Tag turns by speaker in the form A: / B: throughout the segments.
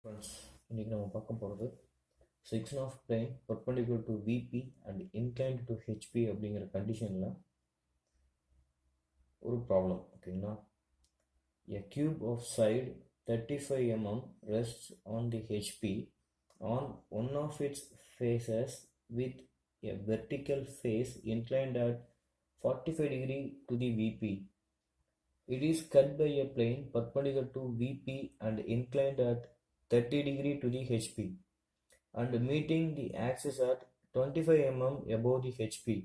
A: Friends, இன்னைக்கு நம்ம பார்க்க போகிறது section of plane perpendicular to VP and inclined to HP அப்படிங்கிற கண்டிஷனில் ஒரு ப்ராப்ளம் ஓகேங்களா. A cube of side 35 mm rests on the HP on one of its faces with a vertical face inclined at 45 degree to the VP. It is cut by a plane perpendicular to VP and inclined at 30 degree to the HP and meeting the axis at 25 mm above the HP.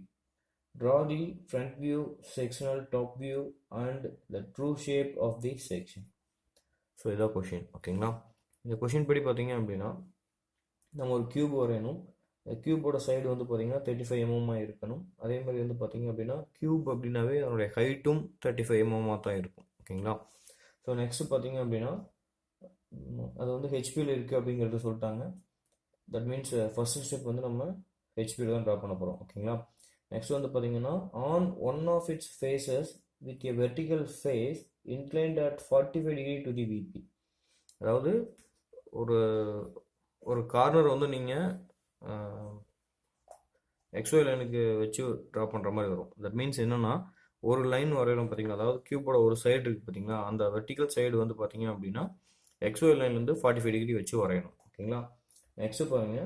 A: Draw the front view, sectional top view and the true shape of the section. So இதான் question ஓகேங்களா. இந்த question படி பார்த்தீங்க அப்படின்னா நம்ம ஒரு cube வரையணும். இந்த கியூபோட சைடு வந்து பார்த்தீங்கன்னா 35 mm இருக்கணும். அதே மாதிரி வந்து பார்த்தீங்க அப்படின்னா கியூப் அப்படின்னாவே அதனுடைய ஹைட்டும் 35 mm தான் இருக்கும் ஓகேங்களா. ஸோ நெக்ஸ்ட் பார்த்தீங்க அப்படின்னா அது வந்து ஹெச்பியில் இருக்குது அப்படிங்கிறத சொல்லிட்டாங்க. தட் மீன்ஸ் ஃபர்ஸ்ட் ஸ்டெப் வந்து நம்ம ஹெச்பியில் தான் ட்ரா பண்ண போகிறோம் ஓகேங்களா. நெக்ஸ்ட் வந்து பார்த்தீங்கன்னா on one of its faces with a vertical face inclined at 45 degree to the VP. அதாவது ஒரு ஒரு கார்னர் வந்து நீங்கள் எக்ஸ்ஒய் லைனுக்கு வச்சு ட்ரா பண்ணுற மாதிரி வரும். தட் மீன்ஸ் என்னென்னா ஒரு லைன் வரையிலும் பார்த்தீங்கன்னா, அதாவது கியூபோட ஒரு சைடு இருக்குது பார்த்தீங்களா, அந்த வெர்டிக்கல் சைடு வந்து பார்த்தீங்க அப்படின்னா எக்ஸ்ஒய் லைன்லேருந்து 45 டிகிரி வச்சு வரையணும் ஓகேங்களா. நெக்ஸ்ட் பாருங்க,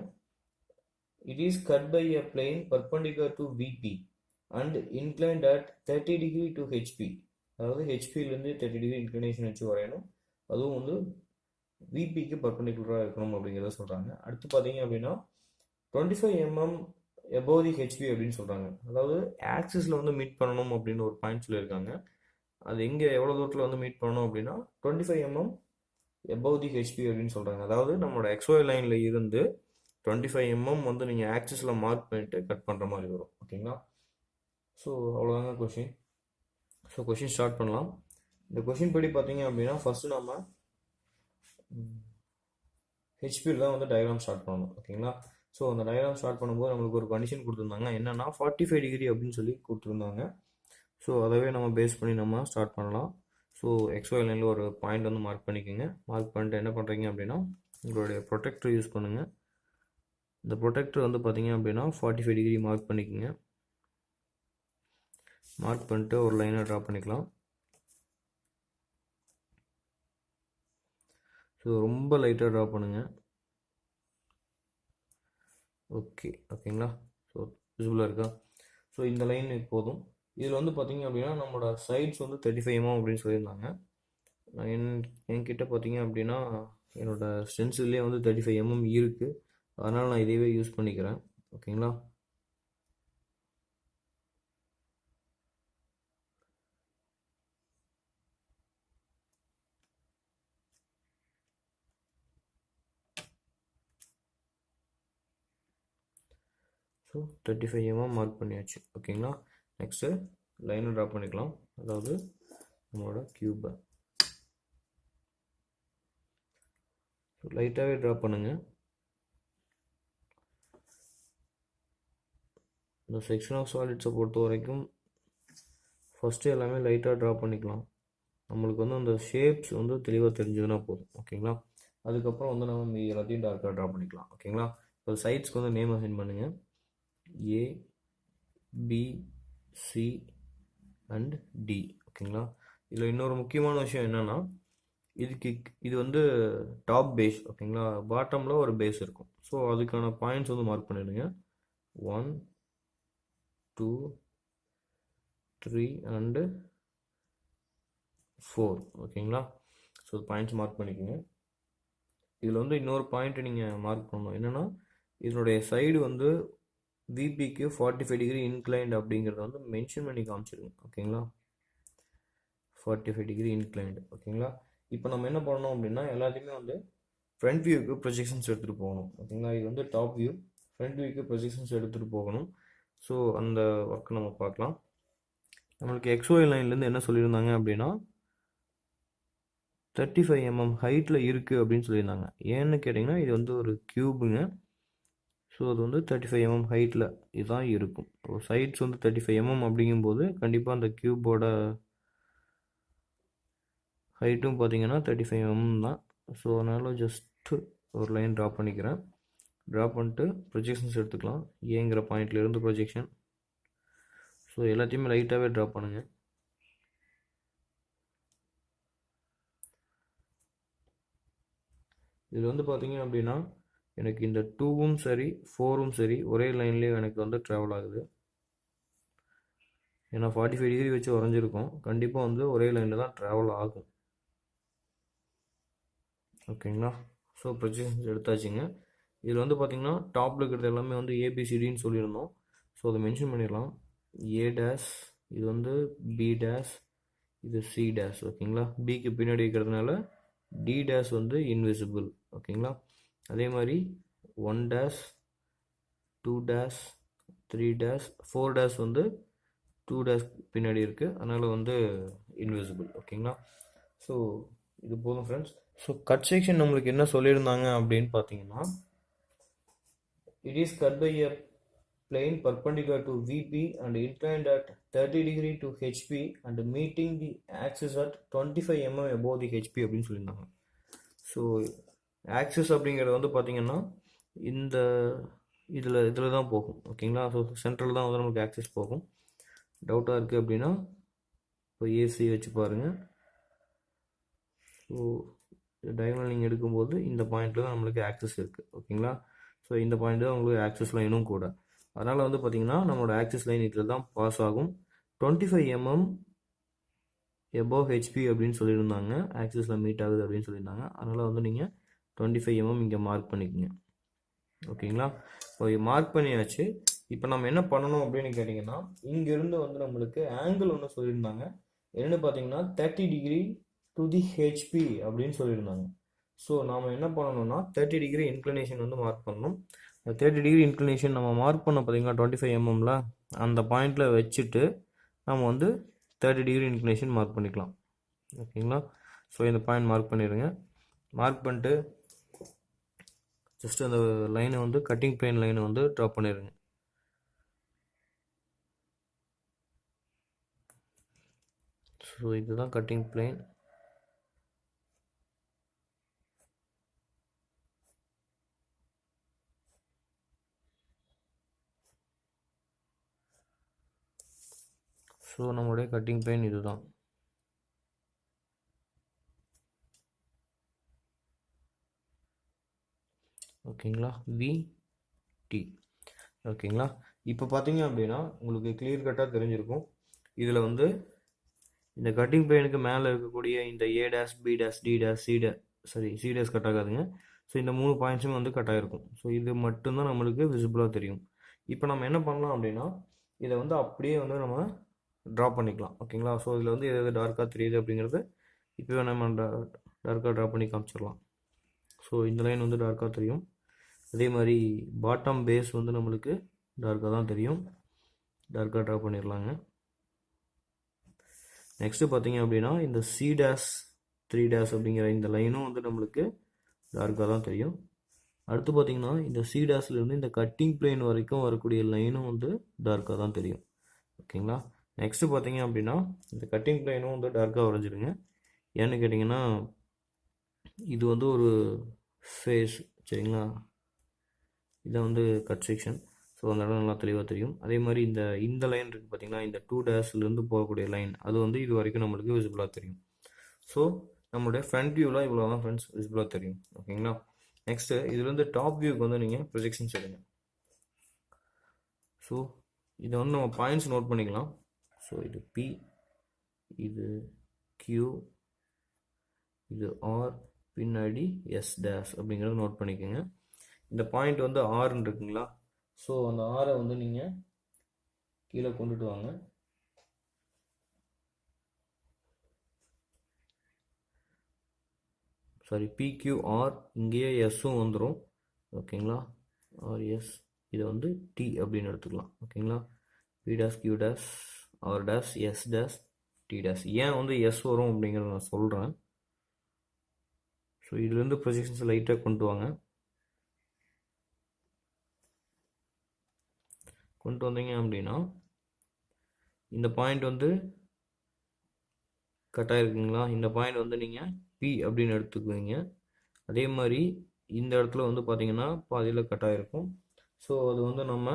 A: it is cut by a plane perpendicular to VP and inclined at 30 degree to HP. அதாவது ஹெச்பிலேருந்து 30 டிகிரி இன்க்ளினேஷன் வச்சு வரையணும். அதுவும் வந்து விபிக்கு பர்பண்டிகுலராக இருக்கணும் அப்படிங்கிறத சொல்கிறாங்க. அடுத்து பார்த்தீங்க அப்படின்னா 25 mm above the ஹெச்பி அப்படின்னு சொல்கிறாங்க. அதாவது ஆக்சிஸில் வந்து மீட் பண்ணணும் அப்படின்னு ஒரு பாயிண்ட் சொல்லியிருக்காங்க. அது எங்கே எவ்வளோ தூரத்தில் வந்து மீட் பண்ணணும் அப்படின்னா 25 mm above the ஹெச்பி அப்படின்னு சொல்கிறாங்க. அதாவது நம்மளோட எக்ஸ்ஒய் லைனில் இருந்து 25 mm வந்து நீங்கள் ஆக்சிஸில் மார்க் பண்ணிட்டு கட் பண்ணுற மாதிரி வரும் ஓகேங்களா. ஸோ அவ்வளோதாங்க கொஷின். ஸோ கொஷின் ஸ்டார்ட் பண்ணலாம். இந்த கொஷின் படி பார்த்தீங்க அப்படின்னா ஃபஸ்ட்டு நம்ம ஹெச்பியில் தான் வந்து டயக்ராம் ஸ்டார்ட் பண்ணணும் ஓகேங்களா. ஸோ அந்த டயக்ராம் ஸ்டார்ட் பண்ணும்போது நம்மளுக்கு ஒரு கண்டிஷன் கொடுத்துருந்தாங்க. என்னென்னா 45 டிகிரி அப்படின்னு சொல்லி கொடுத்துருந்தாங்க. ஸோ அதவே நம்ம பேஸ் பண்ணி நம்ம ஸ்டார்ட் பண்ணலாம். ஸோ எக்ஸ்ஒய் லைனில் ஒரு பாயிண்ட் வந்து மார்க் பண்ணிக்கோங்க. மார்க் பண்ணிட்டு என்ன பண்ணுறீங்க அப்படின்னா உங்களுடைய ப்ரொடெக்டர் யூஸ் பண்ணுங்கள். இந்த ப்ரொடெக்டர் வந்து பார்த்தீங்க அப்படின்னா 45 டிகிரி மார்க் பண்ணிக்கோங்க. மார்க் பண்ணிட்டு ஒரு லைனை ட்ரா பண்ணிக்கலாம். ஸோ ரொம்ப லைட்டாக ட்ரா பண்ணுங்கள். ஓகேங்களா. ஸோ விசிபிளாக இருக்கா? ஸோ இந்த லைன் போதும். இதில் வந்து பார்த்தீங்க அப்படின்னா நம்மளோட சைட்ஸ் வந்து 35 mm அப்படின்னு சொல்லியிருந்தாங்க. என்கிட்ட பார்த்தீங்க அப்படின்னா என்னோட ஸ்டென்சில்லே வந்து 35 mm இருக்குது. அதனால் நான் இதையே யூஸ் பண்ணிக்கிறேன் ஓகேங்களா. ஸோ 35 mm மார்க் பண்ணியாச்சு ஓகேங்களா. நெக்ஸ்ட்டு லைனை ட்ரா பண்ணிக்கலாம். அதாவது நம்மளோட கியூபை லைட்டாகவே ட்ரா பண்ணுங்கள். இந்த செக்ஷன் ஆஃப் சாலிட்ஸை பொறுத்த வரைக்கும் ஃபஸ்ட்டு எல்லாமே லைட்டாக ட்ரா பண்ணிக்கலாம். நம்மளுக்கு வந்து அந்த ஷேப்ஸ் வந்து தெளிவாக தெரிஞ்சதுன்னா போதும் ஓகேங்களா. அதுக்கப்புறம் வந்து நம்ம மீதி எல்லாத்தையும் டார்க்காக ட்ரா பண்ணிக்கலாம் ஓகேங்களா. இப்போ சைட்ஸ்க்கு வந்து நேம் அசைன் பண்ணுங்கள். ஏ, பி, சி அண்ட் டி ஓகேங்களா. இதில் இன்னொரு முக்கியமான விஷயம் என்னென்னா இது வந்து டாப் பேஸ் ஓகேங்களா. பாட்டமில் ஒரு பேஸ் இருக்கும். ஸோ அதுக்கான பாயிண்ட்ஸ் வந்து மார்க் பண்ணிடுங்க. 1 2 3 அண்டு 4 ஓகேங்களா. ஸோ பாயிண்ட்ஸ் மார்க் பண்ணிக்கோங்க. இதில் வந்து இன்னொரு பாயிண்ட் நீங்கள் மார்க் பண்ணணும். என்னென்னா இதனுடைய சைடு வந்து விபிக்கு 45 டிகிரி இன்க்ளைன்ட் அப்படிங்கிறத வந்து மென்ஷன் பண்ணி காமிச்சிருங்க ஓகேங்களா. 45 டிகிரி இன்க்ளைன்ட் ஓகேங்களா. இப்போ நம்ம என்ன பண்ணணும் அப்படின்னா எல்லாத்தையுமே வந்து ஃப்ரண்ட் வியூக்கு ப்ரொஜெக்ஷன்ஸ் எடுத்துகிட்டு போகணும் ஓகேங்களா. இது வந்து டாப் வியூ. ஃப்ரண்ட் வியூக்கு ப்ரொஜெக்ஷன்ஸ் எடுத்துகிட்டு போகணும். ஸோ அந்த ஒர்க் நம்ம பார்க்கலாம். நம்மளுக்கு எக்ஸ்ஒய் லைன்லேருந்து என்ன சொல்லியிருந்தாங்க அப்படின்னா 35 mm ஹைட்டில் இருக்குது அப்படின்னு சொல்லியிருந்தாங்க. ஏன்னு கேட்டிங்கன்னா இது வந்து ஒரு கியூபுங்க. ஸோ அது வந்து 35 mm ஹைட்டில் இதுதான் இருக்கும். சைட்ஸ் வந்து 35 mm அப்படிங்கும்போது கண்டிப்பாக அந்த கியூபோட ஹைட்டும் பார்த்தீங்கன்னா 35 mm தான். ஸோ அதனால் ஜஸ்ட் ஒரு லைன் ட்ரா பண்ணிக்கிறேன். ட்ரா பண்ணிட்டு ப்ரொஜெக்ஷன்ஸ் எடுத்துக்கலாம். ஏங்கிற பாயிண்ட்லேருந்து ப்ரொஜெக்ஷன். ஸோ எல்லாத்தையுமே லைட்டாகவே ட்ரா பண்ணுங்கள். இதில் வந்து பார்த்தீங்க அப்படின்னா எனக்கு இந்த 2வும் சரி 4ம் சரி ஒரே லைன்லேயே எனக்கு வந்து ட்ராவல் ஆகுது. ஏன்னா 45 டிகிரி வச்சு வரைஞ்சிருக்கோம். கண்டிப்பாக வந்து ஒரே லைனில் தான் ட்ராவல் ஆகும். ஓகேங்களா? ஸோ ப்ரொஜெக்ஷன்ஸ் எடுத்தாச்சுங்க. இதில் வந்து பார்த்தீங்கன்னா டாப்பில் இருக்கிறது எல்லாமே வந்து ஏபிசிடின்னு சொல்லியிருந்தோம். ஸோ அதை மென்ஷன் பண்ணிடலாம். ஏ டேஷ், இது வந்து பி டேஷ், இது சி டேஷ். ஓகேங்களா? பிக்கு பின்னாடி இருக்கிறதுனால டி டேஷ் வந்து இன்விசிபிள். ஓகேங்களா? அதே மாதிரி 1 டேஷ், 2 டேஷ், 3 டேஷ், 4 டேஷ் வந்து 2 டேஷ் பின்னாடி இருக்குது, அதனால் வந்து இன்விசிபிள். ஓகேங்களா? ஸோ இது போதும் ஃப்ரெண்ட்ஸ். ஸோ கட் செக்ஷன் நம்மளுக்கு என்ன சொல்லியிருந்தாங்க அப்படின்னு பார்த்தீங்கன்னா, it is cut by a plane perpendicular to VP and inclined at 30 degree to HP and meeting the axis at 25 mm above the HP அப்படின்னு சொல்லியிருந்தாங்க. ஸோ ஆக்சிஸ் அப்படிங்கிறது வந்து பார்த்தீங்கன்னா இந்த இதில் தான் போகும். ஓகேங்களா? ஸோ சென்ட்ரல் தான் வந்து நமக்கு ஆக்சிஸ் போகும். டவுட்டாக இருக்குது அப்படின்னா இப்போ ஏசி வச்சு பாருங்கள். ஸோ டயகனல் நீங்கள் எடுக்கும்போது இந்த பாயிண்டில் தான் நம்மளுக்கு ஆக்சிஸ் இருக்குது. ஓகேங்களா? ஸோ இந்த பாயிண்ட் தான் உங்களுக்கு ஆக்சிஸ் லைனும் கூட. அதனால் வந்து பார்த்தீங்கன்னா நம்மளோட ஆக்சிஸ் லைன் இதில் தான் பாஸ் ஆகும். 25 mm எபோவ் ஹெச்பி அப்படின்னு சொல்லியிருந்தாங்க. ஆக்சிஸில் மீட் ஆகுது அப்படின்னு சொல்லியிருந்தாங்க. அதனால் வந்து நீங்கள் 25 mm இங்கே மார்க் பண்ணிக்கோங்க. ஓகேங்களா? இப்போ மார்க் பண்ணியாச்சு. இப்போ நம்ம என்ன பண்ணணும் அப்படின்னு கேட்டிங்கன்னா, இங்கேருந்து வந்து நம்மளுக்கு ஆங்கிள் ஒன்று சொல்லியிருந்தாங்க. என்னென்னு பார்த்தீங்கன்னா 30 டிகிரி டு தி ஹெச்பி அப்படின்னு சொல்லியிருந்தாங்க. ஸோ நாம் என்ன பண்ணணும்னா 30 டிகிரி இன்க்ளினேஷன் வந்து மார்க் பண்ணணும். 30 டிகிரி இன்க்ளினேஷன் நம்ம மார்க் பண்ண பார்த்தீங்கன்னா 25 mmல அந்த பாயிண்டில் வச்சுட்டு நம்ம வந்து 30 டிகிரி இன்க்ளினேஷன் மார்க் பண்ணிக்கலாம். ஓகேங்களா? ஸோ இந்த பாயிண்ட் மார்க் பண்ணிடுங்க. மார்க் பண்ணிட்டு ஜஸ்ட் அந்த லைனை வந்து கட்டிங் பிளேன் லைனை வந்து ட்ரா பண்ணிடுங்க. ஸோ இதுதான் கட்டிங் பிளேன். ஸோ நம்மளுடைய கட்டிங் பிளேன் இதுதான். ஓகேங்களா? VT. ஓகேங்களா? இப்போ பார்த்தீங்க அப்படின்னா உங்களுக்கு கிளியர் கட்டாக தெரிஞ்சிருக்கும். இதில் வந்து இந்த கட்டிங் பிளேனுக்கு மேலே இருக்கக்கூடிய இந்த A dash, B dash, D dash, C dash cut ஆகாதுங்க. ஸோ இந்த 3 பாயிண்ட்ஸும் வந்து கட் ஆகிருக்கும். ஸோ இது மட்டும்தான் நம்மளுக்கு விசிபிளாக தெரியும். இப்போ நம்ம என்ன பண்ணலாம் அப்படின்னா இதை வந்து அப்படியே வந்து நம்ம ட்ரா பண்ணிக்கலாம். ஓகேங்களா? ஸோ இதில் வந்து எது டார்க்காக தெரியுது அப்படிங்கிறது இப்போவே நம்ம டார்க்காக ட்ரா பண்ணி காமிச்சிடலாம். ஸோ இந்த லைன் வந்து டார்க்காக தெரியும். அதே மாதிரி பாட்டம் பேஸ் வந்து நம்மளுக்கு டார்க்காக தான் தெரியும். டார்க்காக ட்ரா பண்ணிடலாங்க. நெக்ஸ்ட்டு பார்த்தீங்க அப்படின்னா இந்த சி டேஷ் 3 டேஷ் அப்படிங்கிற இந்த லைனும் வந்து நம்மளுக்கு டார்க்காக தான் தெரியும். அடுத்து பார்த்தீங்கன்னா இந்த சி டேஷ்லேருந்து இந்த கட்டிங் பிளேன் வரைக்கும் வரக்கூடிய லைனும் வந்து டார்க்காக தான் தெரியும். ஓகேங்களா? நெக்ஸ்ட்டு பார்த்தீங்க அப்படின்னா இந்த கட்டிங் பிளேனும் வந்து டார்க்காக வரைஞ்சிடுங்க. ஏன்னு கேட்டிங்கன்னா இது வந்து ஒரு ஃபேஸ். சரிங்களா? இதை வந்து கட் செக்ஷன். ஸோ அந்த இடம் நல்லா தெளிவாக தெரியும். அதே மாதிரி இந்த லைன் இருக்குது பார்த்தீங்கன்னா, இந்த 2 டேஷ்லேருந்து போகக்கூடிய லைன் அது வந்து இது வரைக்கும் நம்மளுக்கு விசிபிளாக தெரியும். ஸோ நம்மளுடைய ஃப்ரண்ட் வியூவில் இவ்வளோ தான் ஃப்ரெண்ட்ஸ் விசிபிளாக தெரியும். ஓகேங்களா? நெக்ஸ்ட்டு இதுலேருந்து டாப் வியூக்கு வந்து நீங்கள் ப்ரொஜெக்ஷன்ஸ் எடுங்க. ஸோ இதை வந்து நம்ம பாயிண்ட்ஸ் நோட் பண்ணிக்கலாம். ஸோ இது P, இது Q, இது R, பின்னாடி S டேஷ் அப்படிங்கிறத நோட் பண்ணிக்கோங்க. இந்த பாயிண்ட் வந்து ஆர்ன்னு இருக்குங்களா? ஸோ அந்த ஆரை வந்து நீங்கள் கீழே கொண்டுட்டு வாங்க. சாரி, PQR இங்கேயே எஸ்ஸும் வந்துடும். ஓகேங்களா? RS இதை வந்து T அப்படின்னு எடுத்துக்கலாம். ஓகேங்களா? P dash, Q dash, R dash, S dash, T dash. ஏன் வந்து S வரும் அப்படிங்கிறத நான் சொல்கிறேன். ஸோ இதுலேருந்து ப்ரொஜெக்ஷன்ஸ் லைட்டாக கொண்டு வாங்க. கொண்டு வந்தீங்க அப்படின்னா இந்த பாயிண்ட் வந்து கட்டாக இருக்குங்களா? இந்த பாயிண்ட் வந்து நீங்கள் P அப்படின்னு எடுத்துக்குவீங்க. அதே மாதிரி இந்த இடத்துல வந்து பார்த்தீங்கன்னா பாதியில் கட் ஆகிருக்கும். ஸோ அது வந்து நம்ம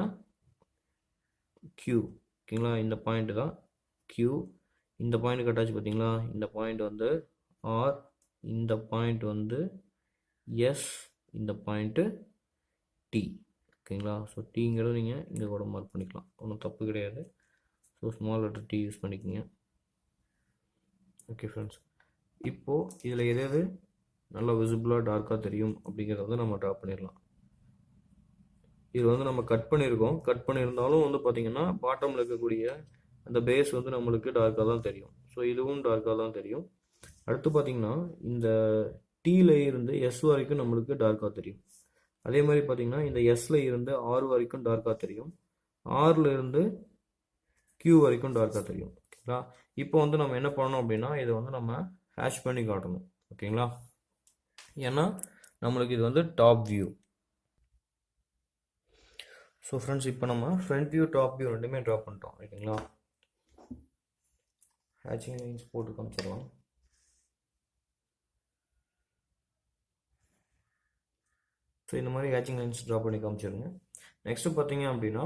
A: Q, ஓகேங்களா, இந்த பாயிண்ட் தான் Q. இந்த பாயிண்ட் கட் ஆச்சு பார்த்தீங்களா, இந்த பாயிண்ட் வந்து R, இந்த பாயிண்ட் வந்து S, இந்த பாயிண்ட்டு T, ஓகேங்களா. ஸோ டீங்கிறது நீங்கள் இங்கே கூட மார்க் பண்ணிக்கலாம், ஒன்றும் தப்பு கிடையாது. So small letter T use பண்ணிக்கோங்க. ஓகே ஃப்ரெண்ட்ஸ், இப்போது இதில் எது நல்லா விசிபிளாக டார்க்காக தெரியும் அப்படிங்கிறத வந்து நம்ம ட்ரா பண்ணிடலாம். இது வந்து நம்ம கட் பண்ணியிருக்கோம். கட் பண்ணியிருந்தாலும் வந்து பார்த்திங்கன்னா பாட்டமில் இருக்கக்கூடிய அந்த பேஸ் வந்து நம்மளுக்கு டார்க்காக தான் தெரியும். ஸோ இதுவும் டார்க்காக தான் தெரியும். அடுத்து பார்த்திங்கன்னா இந்த டீல இருந்து எஸ் வரைக்கும் நம்மளுக்கு டார்க்காக தெரியும். அதே மாதிரி பார்த்திங்கன்னா இந்த எஸ்ல இருந்து ஆர் வரைக்கும் டார்க்காக தெரியும். ஆர்ல இருந்து கியூ வரைக்கும் டார்க்காக தெரியும். ஓகேங்களா. இப்போ வந்து நம்ம என்ன பண்ணணும் அப்படின்னா இதை வந்து நம்ம ஹேஷ் பண்ணி காட்டணும். ஓகேங்களா. ஏன்னா நம்மளுக்கு இது வந்து டாப் வியூ. ஸோ ஃப்ரெண்ட்ஸ், இப்போ நம்ம ஃப்ரண்ட் வியூ டாப் வியூ ரெண்டுமே ட்ரா பண்ணிட்டோம். ஓகேங்களா. ஹேட்சிங் லைன்ஸ் போட்டு காமிச்சிடலாம். ஸோ இந்த மாதிரி ஹேட்சிங் லைன்ஸ் ட்ரா பண்ணி காமிச்சிருங்க. நெக்ஸ்ட்டு பார்த்தீங்க அப்படின்னா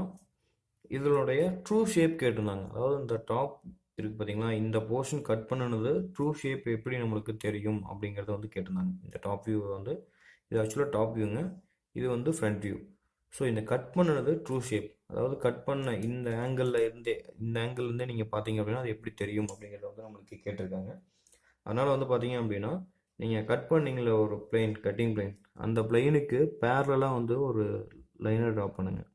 A: இதனுடைய ட்ரூ ஷேப் கேட்டிருந்தாங்க. அதாவது இந்த டாப் இருக்குது பார்த்தீங்களா, இந்த போர்ஷன் கட் பண்ணினது ட்ரூ ஷேப் எப்படி நம்மளுக்கு தெரியும் அப்படிங்கிறத வந்து கேட்டிருந்தாங்க. இந்த டாப் வியூ வந்து இது ஆக்சுவலாக டாப் வியூங்க, இது வந்து ஃப்ரண்ட் வியூ. ஸோ இந்த கட் பண்ணினது ட்ரூ ஷேப், அதாவது கட் பண்ண இந்த ஆங்கிள்லேருந்தே நீங்கள் பார்த்தீங்க அப்படின்னா அது எப்படி தெரியும் அப்படிங்கிறத வந்து நம்மளுக்கு கேட்டிருக்காங்க. அதனால் வந்து பார்த்தீங்க அப்படின்னா நீங்கள் கட் பண்ணீங்கள ஒரு பிளெயின், கட்டிங் பிளெயின், அந்த பிளெயினுக்கு பேரலாக வந்து ஒரு லைனை ட்ரா பண்ணுங்கள்.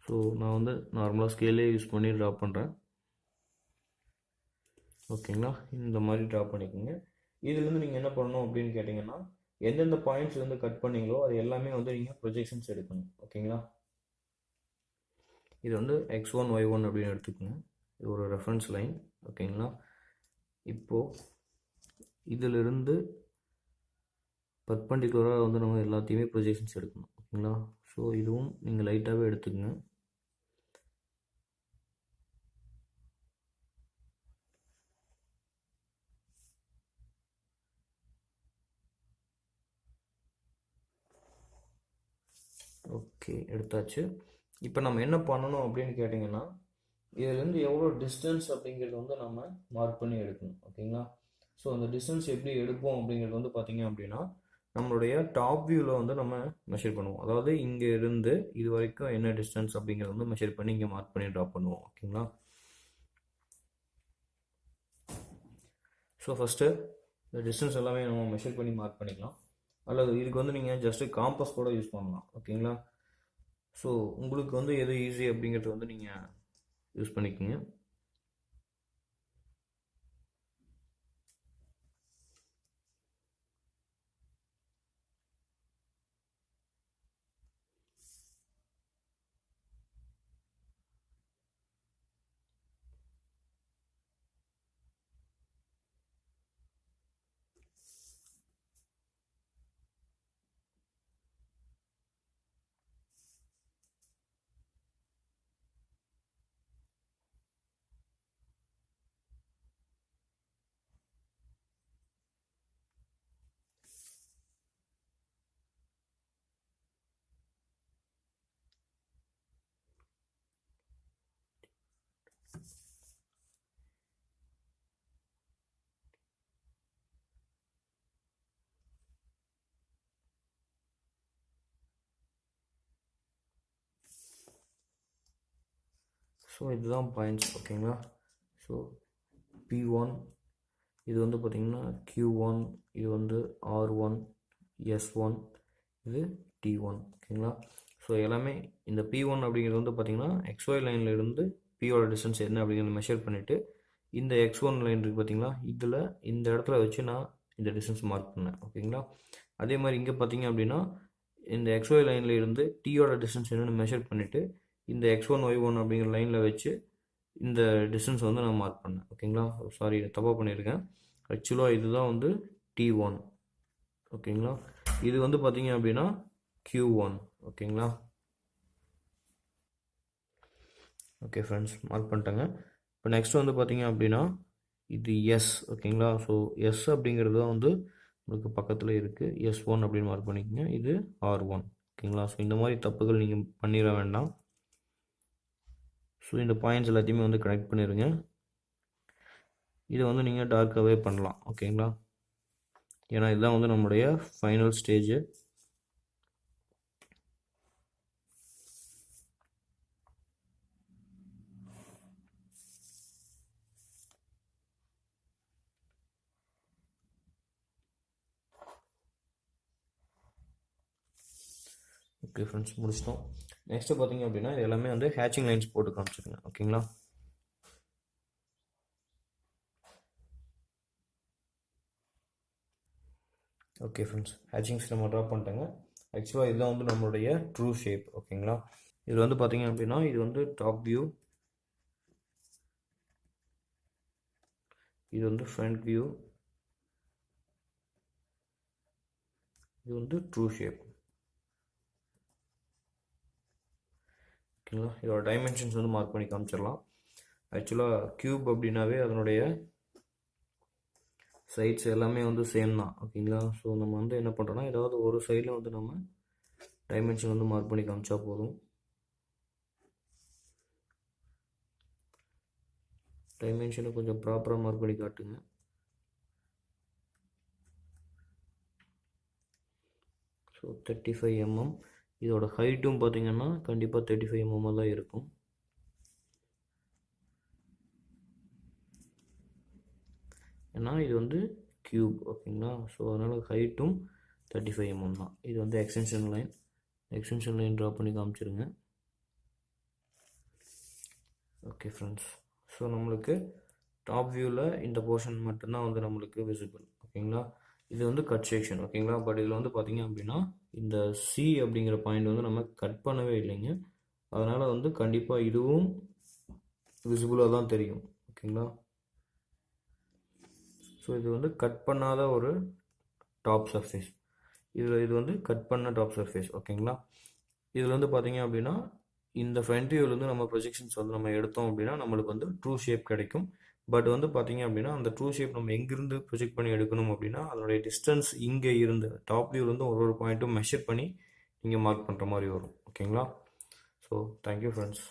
A: ஸோ நான் வந்து நார்மலாக ஸ்கேலே யூஸ் பண்ணி ட்ரா பண்ணுறேன். ஓகேங்களா. இந்த மாதிரி ட்ரா பண்ணிக்கோங்க. இதுலேருந்து நீங்கள் என்ன பண்ணணும் அப்படின்னு கேட்டிங்கன்னா எந்தெந்த பாயிண்ட்ஸ்லேருந்து கட் பண்ணீங்களோ அது எல்லாமே வந்து நீங்கள் ப்ரொஜெக்ஷன்ஸ் எடுக்கணும். ஓகேங்களா. இது வந்து x1 y1 அப்படின்னு எடுத்துக்கோங்க. இது ஒரு ரெஃபரன்ஸ் லைன். ஓகேங்களா. இப்போது இதிலிருந்து பர்பண்டிகுலராக வந்து நம்ம எல்லாத்தையுமே ப்ரொஜெக்ஷன்ஸ் எடுக்கணும். ஓகேங்களா. ஸோ இதுவும் நீங்கள் லைட்டாகவே எடுத்துக்கங்க. ஓகே, எடுத்தாச்சு. இப்போ நம்ம என்ன பண்ணணும் அப்படின்னு கேட்டிங்கன்னா இதுலேருந்து எவ்வளோ டிஸ்டன்ஸ் அப்படிங்கிறது வந்து நம்ம மார்க் பண்ணி எடுக்கணும். ஓகேங்களா. ஸோ அந்த டிஸ்டன்ஸ் எப்படி எடுப்போம் அப்படிங்கிறது வந்து பார்த்தீங்க அப்படின்னா நம்மளுடைய டாப் வியூவில் வந்து நம்ம மெஷர் பண்ணுவோம். அதாவது இங்கே இருந்து இது வரைக்கும் என்ன டிஸ்டன்ஸ் அப்படிங்கிறத வந்து மெஷர் பண்ணி இங்கே மார்க் பண்ணி ட்ராப் பண்ணுவோம். ஓகேங்களா. ஸோ ஃபஸ்ட்டு இந்த டிஸ்டன்ஸ் எல்லாமே நம்ம மெஷர் பண்ணி மார்க் பண்ணிக்கலாம். அல்லது இதுக்கு வந்து நீங்கள் ஜஸ்ட்டு காம்பஸ் கூட யூஸ் பண்ணலாம். ஓகேங்களா. ஸோ உங்களுக்கு வந்து எது ஈஸி அப்படிங்கிறது வந்து நீங்கள் யூஸ் பண்ணிக்கோங்க. ஸோ இதுதான் பாயிண்ட்ஸ். ஓகேங்களா. ஸோ P1 இது வந்து பார்த்திங்கன்னா Q1, இது வந்து R1, S1, இது T1. ஓகேங்களா. ஸோ எல்லாமே இந்த P1 அப்படிங்கிறது வந்து பார்த்திங்கன்னா XY லைனில் இருந்து Pயோட டிஸ்டன்ஸ் என்ன அப்படிங்கிறத மெஷர் பண்ணிவிட்டு இந்த X1 லைன் இருக்குது பார்த்திங்களா, இதில் இந்த இடத்துல வச்சு நான் இந்த டிஸ்டன்ஸ் மார்க் பண்ணேன். ஓகேங்களா. அதே மாதிரி இங்கே பார்த்திங்க அப்படின்னா இந்த XY லைனில் இருந்து Tயோட டிஸ்டன்ஸ் என்னென்னு மெஷர் பண்ணிவிட்டு இந்த X1 Y1 அப்படிங்கிற லைனில் வச்சு இந்த டிஸ்டன்ஸ் வந்து நான் மார்க் பண்ணேன். ஓகேங்களா. சாரி, தப்பாக பண்ணியிருக்கேன். ஆக்சுவலாக இதுதான் வந்து T1. ஓகேங்களா. இது வந்து பார்த்தீங்க அப்படின்னா Q1. ஓகேங்களா. ஓகே ஃப்ரெண்ட்ஸ், மார்க் பண்ணிட்டேங்க. இப்போ நெக்ஸ்ட் வந்து பார்த்தீங்க அப்படின்னா இது எஸ். ஓகேங்களா. ஸோ எஸ் அப்படிங்கிறது தான் வந்து உங்களுக்கு பக்கத்தில் இருக்குது, S1 அப்படின்னு மார்க் பண்ணிக்கோங்க. இது R1. ஓகேங்களா? ஸோ இந்த மாதிரி தப்புகள் நீங்கள் பண்ணிட வேண்டாம். ஸோ இந்த பாயிண்ட்ஸ் எல்லாத்தையுமே வந்து கனெக்ட் பண்ணிடுங்க. இதை வந்து நீங்கள் டார்க்காகவே பண்ணலாம். ஓகேங்களா? ஏன்னா இதுதான் வந்து நம்மளுடைய ஃபைனல் ஸ்டேஜு. ஓகே ஃப்ரெண்ட்ஸ், முடிச்சிட்டோம். நெக்ஸ்ட்டு பார்த்தீங்க அப்படின்னா இது எல்லாமே வந்து ஹேச்சிங் லைன்ஸ் போட்டு காமிச்சிருங்க. ஓகேங்களா? ஓகே ஃப்ரெண்ட்ஸ், ஹேச்சிங்ஸ் நம்ம ட்ரா பண்ணிட்டேங்க. ஆக்சுவலாக இதுதான் வந்து நம்மளுடைய ட்ரூ ஷேப். ஓகேங்களா? இது வந்து பார்த்தீங்க அப்படின்னா இது வந்து டாப் வியூ, இது வந்து ஃப்ரண்ட் வியூ, இது வந்து ட்ரூ ஷேப். ஓகேங்களா? இதோட டைமென்ஷன்ஸ் வந்து மார்க் பண்ணி காமிச்சிடலாம். ஆக்சுவலாக க்யூப் அப்படின்னாவே அதனுடைய சைட்ஸ் எல்லாமே வந்து சேம் தான். ஓகேங்களா? ஸோ நம்ம வந்து என்ன பண்ணுறோன்னா ஏதாவது ஒரு சைடில் வந்து நம்ம டைமென்ஷன் வந்து மார்க் பண்ணி காமிச்சா போதும். டைமென்ஷனை கொஞ்சம் ப்ராப்பராக மார்க் பண்ணி காட்டுங்க. So 35 mm. இதோட ஹைட்டும் பார்த்தீங்கன்னா கண்டிப்பாக 35 mm தான் இருக்கும். ஏன்னா இது வந்து கியூப். ஓகேங்களா? ஸோ அதனால் ஹைட்டும் 35 mm தான். இது வந்து எக்ஸ்டென்ஷன் லைன் ட்ரா பண்ணி காமிச்சிருங்க. ஓகே ஃப்ரெண்ட்ஸ், ஸோ நம்மளுக்கு டாப் வியூவில் இந்த போர்ஷன் மட்டும்தான் வந்து நம்மளுக்கு விசிபிள். ஓகேங்களா? இது வந்து கட் செக்ஷன். ஓகேங்களா? பட் இதில் வந்து பார்த்தீங்க அப்படின்னா இந்த சி அப்படிங்கிற பாயிண்ட் வந்து நம்ம கட் பண்ணவே இல்லைங்க. அதனால் வந்து கண்டிப்பாக இதுவும் விசிபிளாக தான் தெரியும். ஓகேங்களா? ஸோ இது வந்து கட் பண்ணாத ஒரு டாப் சர்ஃபேஸ். இது வந்து கட் பண்ண டாப் சர்ஃபேஸ். ஓகேங்களா? இதில் வந்து பார்த்தீங்க அப்படின்னா இந்த ஃப்ரண்ட் வியூலேருந்து நம்ம ப்ரொஜெக்ஷன்ஸ் வந்து நம்ம எடுத்தோம் அப்படின்னா நம்மளுக்கு வந்து ட்ரூ ஷேப் கிடைக்கும். பட் வந்து பார்த்தீங்க அப்படின்னா அந்த ட்ரூ ஷேப் நம்ம எங்கேருந்து ப்ரொஜெக்ட் பண்ணி எடுக்கணும் அப்படின்னா அதனுடைய டிஸ்டன்ஸ் இங்கே இருந்து டாப் வியூலேருந்து ஒரு பாயிண்ட்டும் மெஷர் பண்ணி நீங்கள் மார்க் பண்ணுற மாதிரி வரும். ஓகேங்களா? So thank you friends.